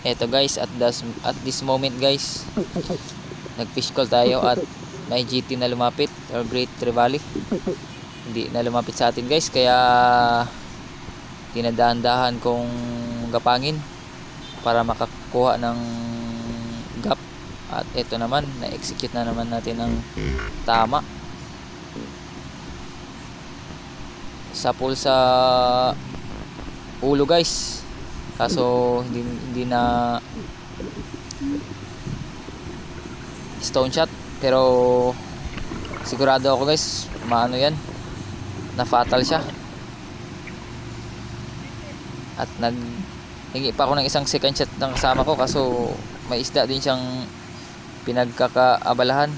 Eto guys, at this moment guys, nag-fish call tayo at may GT na lumapit, or Great Trevally. Hindi na lumapit sa atin guys, kaya dinadahan-dahan kong gapangin para makakuha ng gap. At ito naman, na-execute na naman natin ng tama sa pool sa ulo guys, kaso hindi na stone shot, pero sigurado ako guys maano yan, na fatal siya. At naghingi pa ako ng isang second shot ng kasama ko, kaso may isda din siyang pinagkakaabalahan.